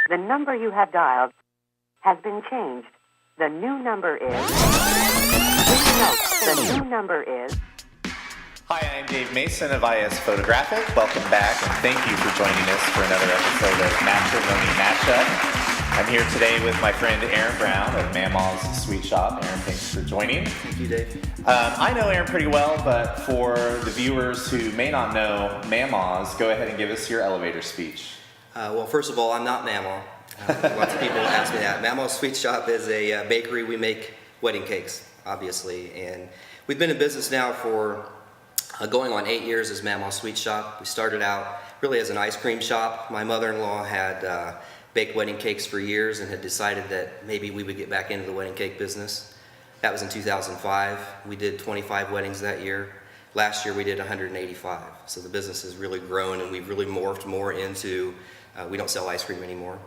The number you have dialed has been changed. The new number is... Please note, the new number is... Hi, I'm Dave Mason of IS Photographic. Welcome back, and thank you for joining us for another episode of Matrimony Mashup. I'm here today with my friend Aaron Brown of Mammaw's Sweet Shop. Aaron, thanks for joining. Thank you, Dave. I know Aaron pretty well, but for the viewers who may not know Mammaw's, go ahead and give us your elevator speech. Well, first of all, I'm not Mammaw. Lots of people ask me that. Mammaw's Sweet Shop is a bakery. We make wedding cakes, obviously, and we've been in business now for going on 8 years as Mammaw's Sweet Shop. We started out really as an ice cream shop. My mother-in-law had baked wedding cakes for years and had decided that maybe we would get back into the wedding cake business. That was in 2005. We did 25 weddings that year. Last year we did 185. So the business has really grown, and we've really morphed more into, we don't sell ice cream anymore.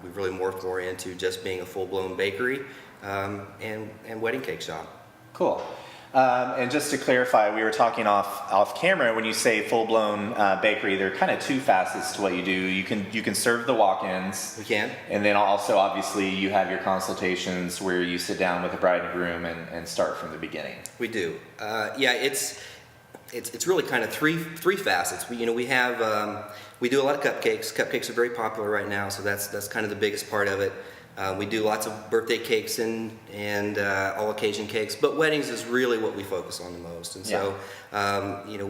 We've really morphed more into just being a full-blown bakery and wedding cake shop. Cool. And just to clarify, we were talking off camera. When you say full-blown bakery, there are kind of two facets to what you do. You can serve the walk-ins. We can. And then also, obviously, you have your consultations where you sit down with the bride and groom and start from the beginning. We do. Yeah, it's really kind of three facets. We do a lot of cupcakes. Cupcakes are very popular right now, so that's kind of the biggest part of it. We do lots of birthday cakes and all occasion cakes, but weddings is really what we focus on the most. And so,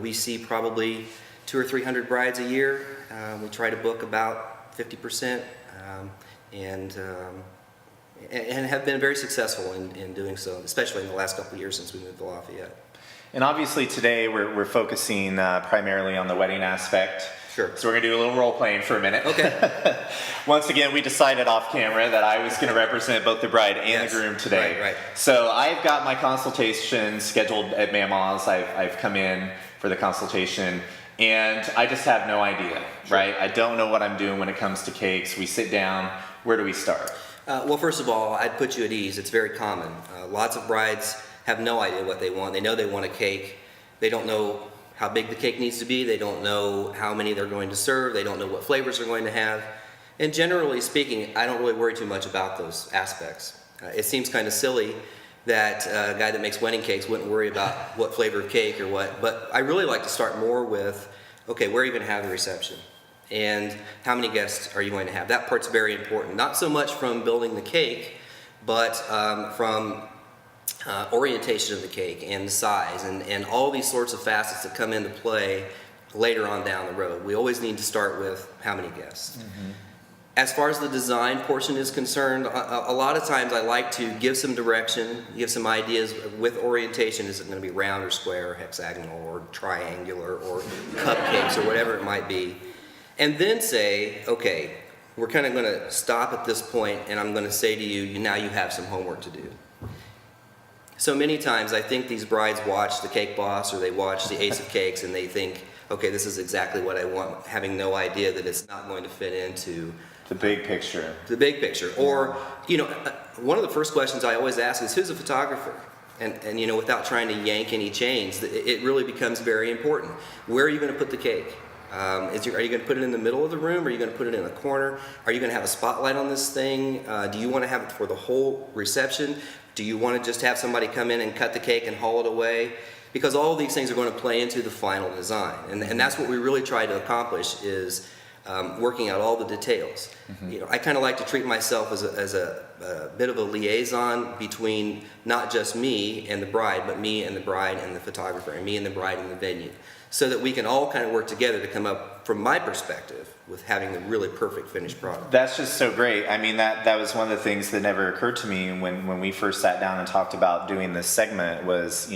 we see probably 200 or 300 brides a year. We try to book about 50%, and have been very successful in doing so, especially in the last couple of years since we moved to Lafayette. And obviously today we're focusing primarily on the wedding aspect. Sure. So we're going to do a little role playing for a minute. Okay. Once again, we decided off camera that I was going to represent both the bride and the groom today. Right. So I've got my consultation scheduled at Mammaw's. I've come in for the consultation, and I just have no idea, right? I don't know what I'm doing when it comes to cakes. We sit down. Where do we start? Well, first of all, I'd put you at ease. It's very common. Lots of brides have no idea what they want. They know they want a cake. They don't know how big the cake needs to be. They don't know how many they're going to serve. They don't know what flavors they're going to have. And generally speaking, I don't really worry too much about those aspects. It seems kind of silly that a guy that makes wedding cakes wouldn't worry about what flavor of cake or what, but I really like to start more with, okay, where are you going to have the reception? And how many guests are you going to have? That part's very important. Not so much from building the cake, but from orientation of the cake and the size and all these sorts of facets that come into play later on down the road. We always need to start with how many guests. Mm-hmm. As far as the design portion is concerned, a lot of times I like to give some direction, give some ideas with orientation. Is it going to be round or square or hexagonal or triangular or cupcakes or whatever it might be? And then say, okay, we're kind of going to stop at this point, and I'm going to say to you, now you have some homework to do. So many times I think these brides watch The Cake Boss or they watch The Ace of Cakes and they think, okay, this is exactly what I want, having no idea that it's not going to fit into the big picture. The big picture. Or, one of the first questions I always ask is, who's a photographer? And without trying to yank any chains, it really becomes very important. Where are you going to put the cake? Are you going to put it in the middle of the room? Are you going to put it in a corner? Are you going to have a spotlight on this thing? Do you want to have it for the whole reception? Do you want to just have somebody come in and cut the cake and haul it away? Because all of these things are going to play into the final design. And that's what we really try to accomplish is working out all the details. Mm-hmm. I kind of like to treat myself as a bit of a liaison between not just me and the bride, but me and the bride and the photographer, and me and the bride and the venue, so that we can all kind of work together to come up, from my perspective, with having the really perfect finished product. That's just so great. I mean, that was one of the things that never occurred to me when we first sat down and talked about doing this segment was,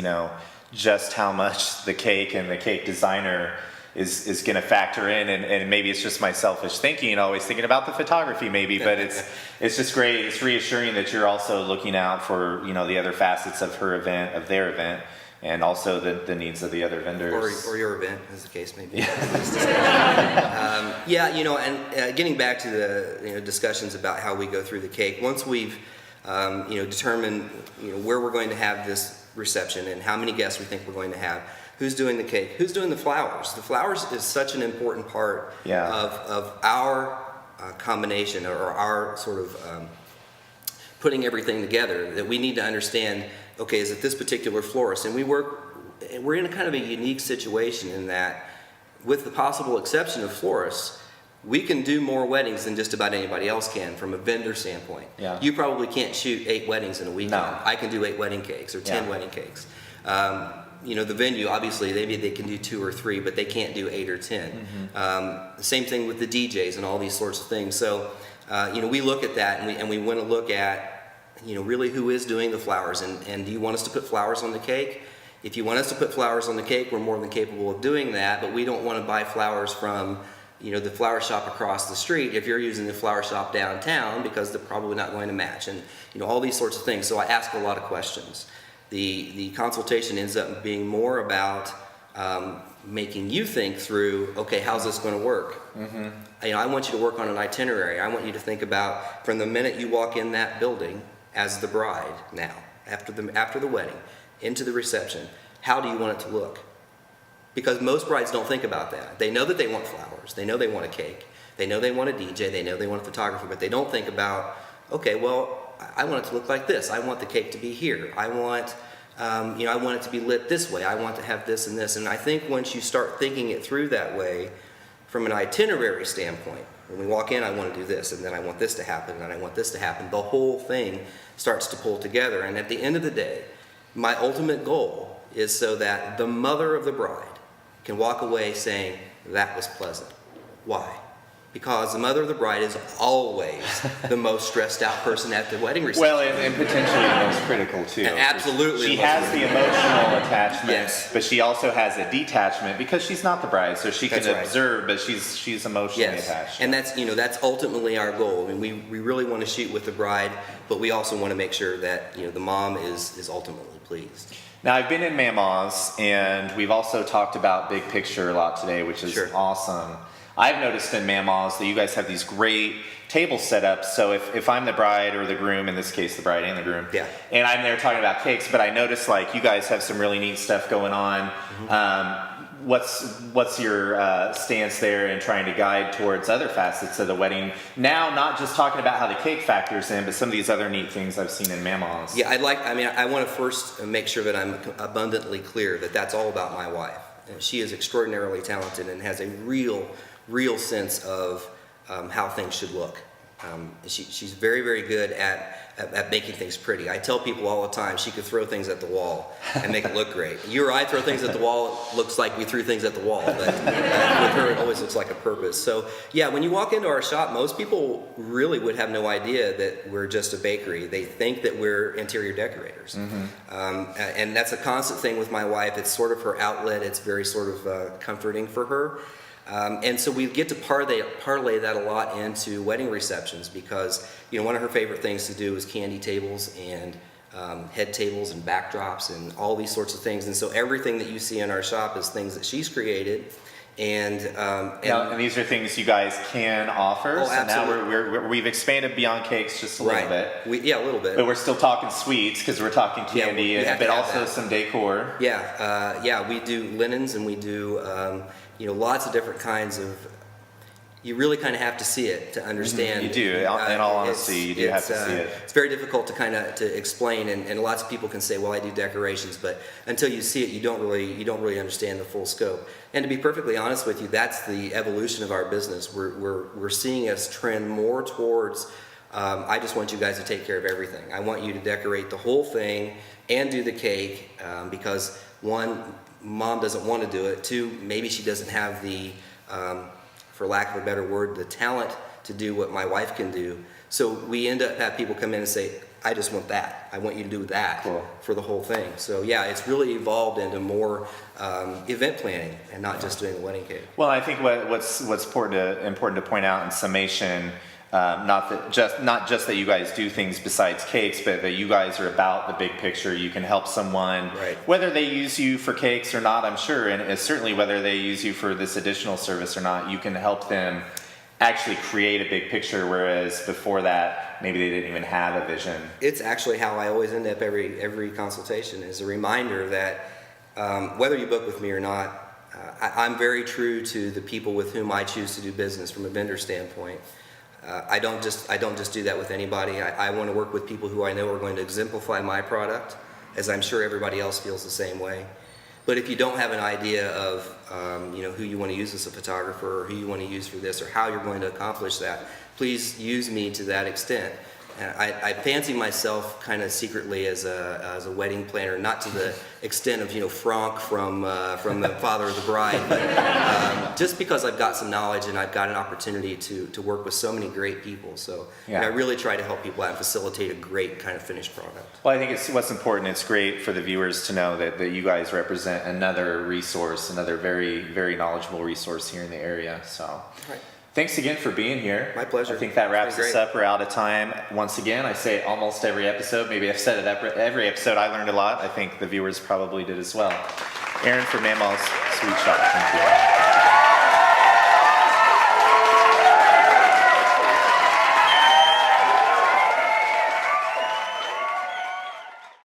just how much the cake and the cake designer is going to factor in, and maybe it's just my selfish thinking, always thinking about the photography maybe, but it's just great. It's reassuring that you're also looking out for, the other facets of her event, of their event, and also the needs of the other vendors. Or your event, as the case may be. Getting back to the discussions about how we go through the cake, once we've determined where we're going to have this reception and how many guests we think we're going to have, who's doing the cake, who's doing the flowers. The flowers is such an important part of our combination or our sort of putting everything together, that we need to understand, okay, is it this particular florist? And we're in a kind of a unique situation in that, with the possible exception of florists, we can do more weddings than just about anybody else can from a vendor standpoint. Yeah. You probably can't shoot 8 weddings in a weekend. No. I can do 8 wedding cakes or 10 Yeah. wedding cakes. The venue, obviously, maybe they can do 2 or 3, but they can't do 8 or 10. Same thing with the DJs and all these sorts of things. So, we look at that and we want to look at, really who is doing the flowers, and do you want us to put flowers on the cake? If you want us to put flowers on the cake, we're more than capable of doing that, but we don't want to buy flowers from the flower shop across the street if you're using the flower shop downtown, because they're probably not going to match, and all these sorts of things. So I ask a lot of questions. The consultation ends up being more about making you think through, okay, how's this going to work? I want you to work on an itinerary. I want you to think about, from the minute you walk in that building as the bride now, after the wedding, into the reception, how do you want it to look? Because most brides don't think about that. They know that they want flowers. They know they want a cake. They know they want a DJ. They know they want a photographer, but they don't think about, okay, well, I want it to look like this. I want the cake to be here. I want it to be lit this way. I want to have this and this. And I think once you start thinking it through that way, from an itinerary standpoint, when we walk in, I want to do this, and then I want this to happen, and I want this to happen, the whole thing starts to pull together. And at the end of the day, my ultimate goal is so that the mother of the bride can walk away saying, that was pleasant. Why? Because the mother of the bride is always the most stressed out person at the wedding reception. Well, and potentially the most critical too. And absolutely. She has the emotional attachment, Yes. but she also has a detachment because she's not the bride, so she can That's right. observe, but she's emotionally attached. And that's ultimately our goal. I mean, we really want to shoot with the bride, but we also want to make sure that the mom is ultimately pleased. Now, I've been in Mammaw's, and we've also talked about big picture a lot today, which is Sure. awesome. I've noticed in Mammaw's that you guys have these great table setups. So if I'm the bride or the groom, in this case the bride and the groom, Yeah. and I'm there talking about cakes, but I noticed like you guys have some really neat stuff going on. What's your stance there in trying to guide towards other facets of the wedding? Now, not just talking about how the cake factors in, but some of these other neat things I've seen in Mammaw's. Yeah, I want to first make sure that I'm abundantly clear that that's all about my wife. She is extraordinarily talented and has a real sense of how things should look. She's very, very good at making things pretty. I tell people all the time she could throw things at the wall and make it look great. You or I throw things at the wall, it looks like we threw things at the wall, but with her it always looks like a purpose. So yeah, when you walk into our shop, most people really would have no idea that we're just a bakery. They think that we're interior decorators. And that's a constant thing with my wife. It's sort of her outlet. It's very sort of comforting for her. And so we get to parlay that a lot into wedding receptions because, one of her favorite things to do is candy tables and head tables and backdrops and all these sorts of things. And so everything that you see in our shop is things that she's created. And these are things you guys can offer. Oh, so now absolutely. we've expanded beyond cakes just a little bit. A little bit. But we're still talking sweets because we're talking candy, but also some decor. We do linens and we do lots of different kinds of. You really kind of have to see it to understand. You do. In all honesty, you do have to see it. It's very difficult to explain, and lots of people can say, "Well, I do decorations," but until you see it, you don't really understand the full scope. And to be perfectly honest with you, that's the evolution of our business. We're seeing us trend more towards. I just want you guys to take care of everything. I want you to decorate the whole thing and do the cake because one, mom doesn't want to do it. Two, maybe she doesn't have the for lack of a better word, the talent to do what my wife can do. So we end up have people come in and say, I just want that. I want you to do that for the whole thing. So yeah, it's really evolved into more event planning and not just doing the wedding cake. Well, I think what's important to point out in summation, not just that you guys do things besides cakes, but that you guys are about the big picture. You can help someone, whether they use you for cakes or not, I'm sure, and certainly whether they use you for this additional service or not, you can help them actually create a big picture, whereas before that, maybe they didn't even have a vision. It's actually how I always end up every consultation, is a reminder that whether you book with me or not, I'm very true to the people with whom I choose to do business from a vendor standpoint. I don't just do that with anybody. I want to work with people who I know are going to exemplify my product, as I'm sure everybody else feels the same way. But if you don't have an idea of who you want to use as a photographer, or who you want to use for this, or how you're going to accomplish that, please use me to that extent. I fancy myself kind of secretly as a wedding planner, not to the extent of Franck from the Father of the Bride, but just because I've got some knowledge and I've got an opportunity to work with so many great people. So I really try to help people out and facilitate a great kind of finished product. Well, I think it's what's important. It's great for the viewers to know that you guys represent another resource, another very, very knowledgeable resource here in the area. So. Right. Thanks again for being here. My pleasure. I think that wraps us up. We're out of time. Once again, I say it almost every episode. Maybe I've said it every episode. I learned a lot. I think the viewers probably did as well. Aaron for Mammaw's Sweet Shop. Thank you.